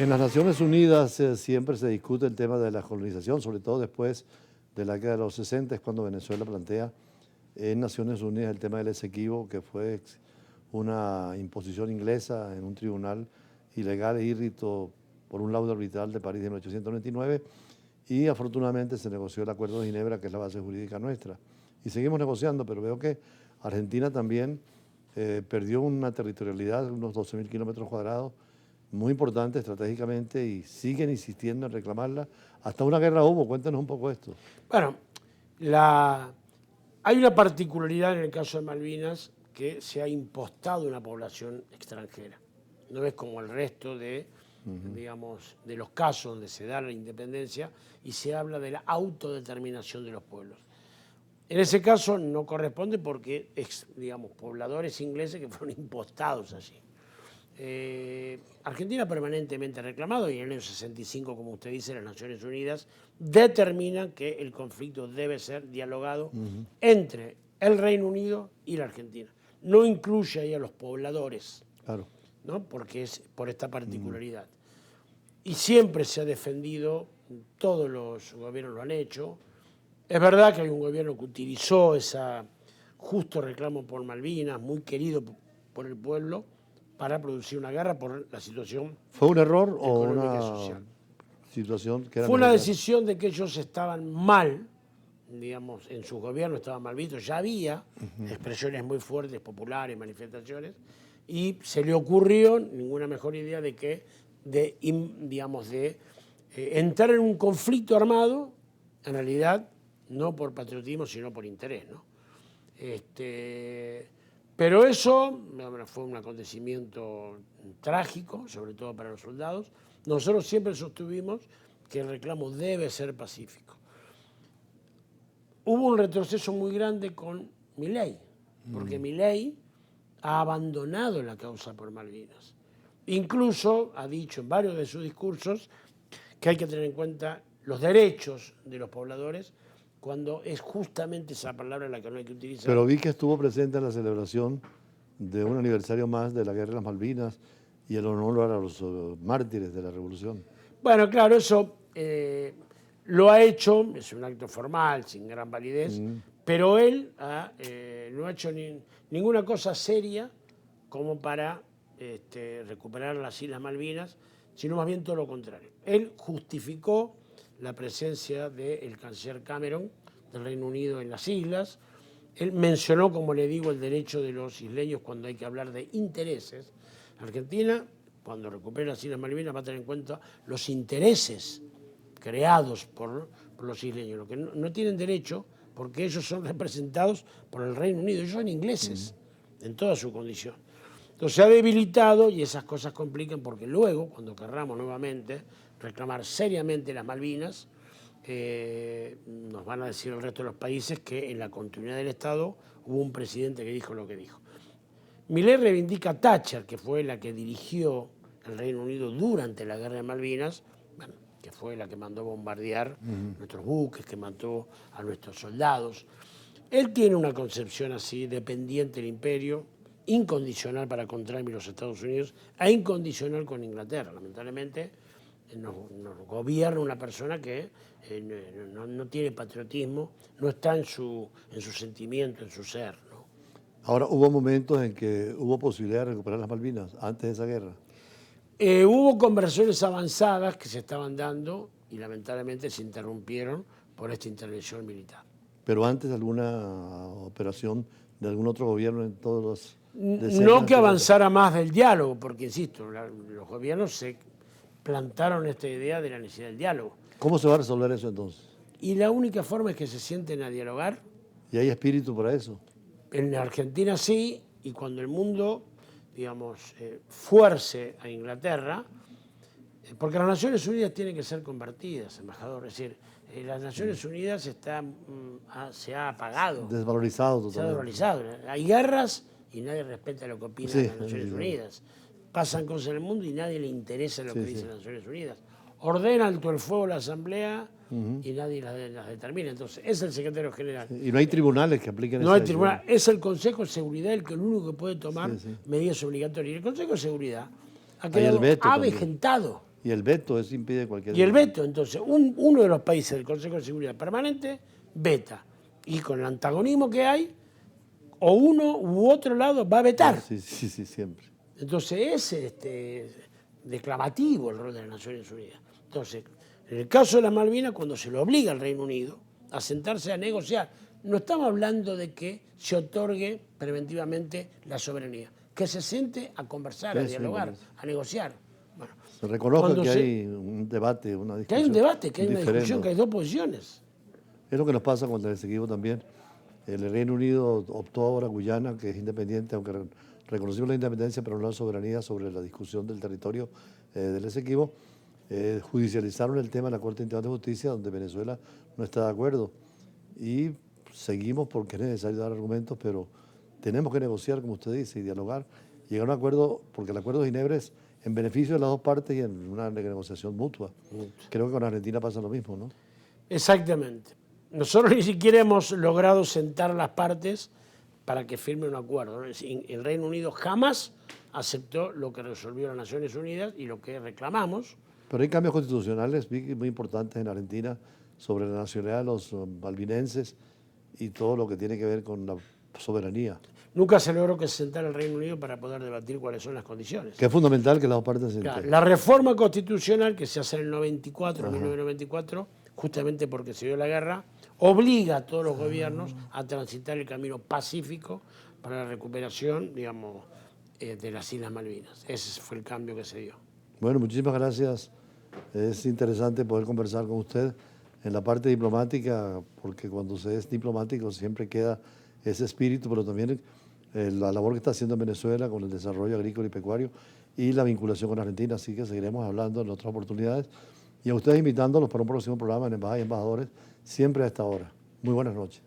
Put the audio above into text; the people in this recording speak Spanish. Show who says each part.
Speaker 1: En las Naciones Unidas siempre se discute el tema de la colonización, sobre todo después de la década de los 60, es cuando Venezuela plantea en Naciones Unidas el tema del Esequibo, que fue una imposición inglesa en un tribunal ilegal e írrito por un laudo arbitral de París de 1899, y afortunadamente se negoció el Acuerdo de Ginebra, que es la base jurídica nuestra. Y seguimos negociando, pero veo que Argentina también perdió una territorialidad de unos 12.000 kilómetros cuadrados, muy importante estratégicamente, y siguen insistiendo en reclamarla. Hasta una guerra hubo. Cuéntanos un poco esto.
Speaker 2: Bueno, hay una particularidad en el caso de Malvinas, que se ha impostado una población extranjera. No es como el resto de, digamos, de los casos donde se da la independencia y se habla de la autodeterminación de los pueblos. En ese caso no corresponde porque es, digamos, pobladores ingleses que fueron impostados allí. Argentina permanentemente ha reclamado, y en el año 65, como usted dice, las Naciones Unidas determinan que el conflicto debe ser dialogado entre el Reino Unido y la Argentina. No incluye ahí a los pobladores,
Speaker 1: Claro.
Speaker 2: ¿no? Porque es por esta particularidad. Y siempre se ha defendido, todos los gobiernos lo han hecho. Es verdad que hay un gobierno que utilizó ese justo reclamo por Malvinas, muy querido por el pueblo, para producir una guerra por la situación
Speaker 1: ¿Fue un error o
Speaker 2: económica y
Speaker 1: una
Speaker 2: social.
Speaker 1: situación que era
Speaker 2: Fue una
Speaker 1: necesaria?
Speaker 2: decisión de que ellos estaban mal, digamos, en su gobierno estaban mal vistos, ya había expresiones muy fuertes, populares, manifestaciones, y se le ocurrió ninguna mejor idea de que, entrar en un conflicto armado, en realidad, no por patriotismo, sino por interés, ¿no? Pero eso fue un acontecimiento trágico, sobre todo para los soldados. Nosotros siempre sostuvimos que el reclamo debe ser pacífico. Hubo un retroceso muy grande con Milei, porque Milei ha abandonado la causa por Malvinas. Incluso ha dicho en varios de sus discursos que hay que tener en cuenta los derechos de los pobladores, cuando es justamente esa palabra la que no hay que utilizar.
Speaker 1: Pero vi que estuvo presente en la celebración de un aniversario más de la Guerra de las Malvinas y el honor a los mártires de la Revolución.
Speaker 2: Bueno, claro, eso lo ha hecho, es un acto formal, sin gran validez, pero él no ha hecho ninguna cosa seria como para recuperar las Islas Malvinas, sino más bien todo lo contrario. Él justificó la presencia del canciller Cameron del Reino Unido en las islas. Él mencionó, como le digo, el derecho de los isleños cuando hay que hablar de intereses. Argentina, cuando recupere las Islas Malvinas, va a tener en cuenta los intereses creados por los isleños, lo que no tienen derecho porque ellos son representados por el Reino Unido, ellos son ingleses en toda su condición. Entonces se ha debilitado y esas cosas complican porque luego, cuando querramos nuevamente reclamar seriamente las Malvinas, nos van a decir el resto de los países que en la continuidad del Estado hubo un presidente que dijo lo que dijo. Milei reivindica a Thatcher, que fue la que dirigió el Reino Unido durante la Guerra de Malvinas, bueno, que fue la que mandó bombardear nuestros buques, que mató a nuestros soldados. Él tiene una concepción así, dependiente del imperio, incondicional para con Trump y los Estados Unidos, e incondicional con Inglaterra. Lamentablemente nos gobierna una persona que no tiene patriotismo, no está en su sentimiento, en su ser, ¿no?
Speaker 1: Ahora, hubo momentos en que hubo posibilidad de recuperar las Malvinas antes de esa guerra.
Speaker 2: Hubo conversaciones avanzadas que se estaban dando y lamentablemente se interrumpieron por esta intervención militar.
Speaker 1: Pero antes alguna operación de algún otro gobierno en todos los...
Speaker 2: No que avanzara más del diálogo, porque insisto, los gobiernos se plantaron esta idea de la necesidad del diálogo.
Speaker 1: ¿Cómo se va a resolver eso entonces?
Speaker 2: Y la única forma es que se sienten a dialogar.
Speaker 1: ¿Y hay espíritu para eso?
Speaker 2: En Argentina sí, y cuando el mundo, digamos, fuerce a Inglaterra, porque las Naciones Unidas tienen que ser convertidas, embajador, es decir, las Naciones Unidas se ha apagado.
Speaker 1: Desvalorizado totalmente.
Speaker 2: Se ha desvalorizado. Hay guerras y nadie respeta lo que opinan las Naciones Unidas. Pasan cosas en el mundo y nadie le interesa lo que dicen las Naciones Unidas. Ordena alto el fuego la Asamblea y nadie las determina. Entonces, es el secretario general.
Speaker 1: Y no hay tribunales que apliquen esa
Speaker 2: No hay
Speaker 1: decisión.
Speaker 2: tribunal. Es el Consejo de Seguridad el único que puede tomar medidas obligatorias. Y el Consejo de Seguridad ha quedado avejentado.
Speaker 1: Y el veto, eso impide cualquier...
Speaker 2: Y el veto, entonces, uno de los países del Consejo de Seguridad Permanente veta. Y con el antagonismo que hay, o uno u otro lado va a vetar.
Speaker 1: Sí, sí, sí, siempre.
Speaker 2: Entonces es declamativo el rol de las Naciones Unidas. Entonces, en el caso de las Malvinas, cuando se lo obliga al Reino Unido a sentarse a negociar, no estamos hablando de que se otorgue preventivamente la soberanía, que se siente a conversar, a dialogar, a negociar. Bueno,
Speaker 1: se reconoce que hay un debate, una discusión.
Speaker 2: Que hay un debate, que hay una
Speaker 1: diferendo.
Speaker 2: discusión, que hay dos posiciones.
Speaker 1: Es lo que nos pasa con el Esequibo también. El Reino Unido optó ahora Guyana, que es independiente, aunque reconoció la independencia, pero no la soberanía sobre la discusión del territorio del Esequibo. Judicializaron el tema en la Corte Internacional de Justicia, donde Venezuela no está de acuerdo. Y seguimos porque es necesario dar argumentos, pero tenemos que negociar, como usted dice, y dialogar, llegar a un acuerdo, porque el acuerdo de Ginebra es en beneficio de las dos partes y en una negociación mutua. Creo que con Argentina pasa lo mismo, ¿no?
Speaker 2: Exactamente. Nosotros ni siquiera hemos logrado sentar a las partes para que firme un acuerdo. El Reino Unido jamás aceptó lo que resolvió las Naciones Unidas y lo que reclamamos.
Speaker 1: Pero hay cambios constitucionales muy importantes en Argentina sobre la nacionalidad de los malvinenses y todo lo que tiene que ver con la soberanía.
Speaker 2: Nunca se logró que se sentara el Reino Unido para poder debatir cuáles son las condiciones.
Speaker 1: Que es fundamental que las dos partes se
Speaker 2: Claro,
Speaker 1: enteren.
Speaker 2: la reforma constitucional que se hace en el 94, 1994, justamente porque se dio la guerra, obliga a todos los gobiernos a transitar el camino pacífico para la recuperación, digamos, de las Islas Malvinas. Ese fue el cambio que se dio.
Speaker 1: Bueno, muchísimas gracias. Es interesante poder conversar con usted en la parte diplomática, porque cuando se es diplomático siempre queda ese espíritu, pero también la labor que está haciendo en Venezuela con el desarrollo agrícola y pecuario y la vinculación con Argentina. Así que seguiremos hablando en otras oportunidades y a ustedes invitándolos para un próximo programa en Embajada y Embajadores, siempre a esta hora. Muy buenas noches.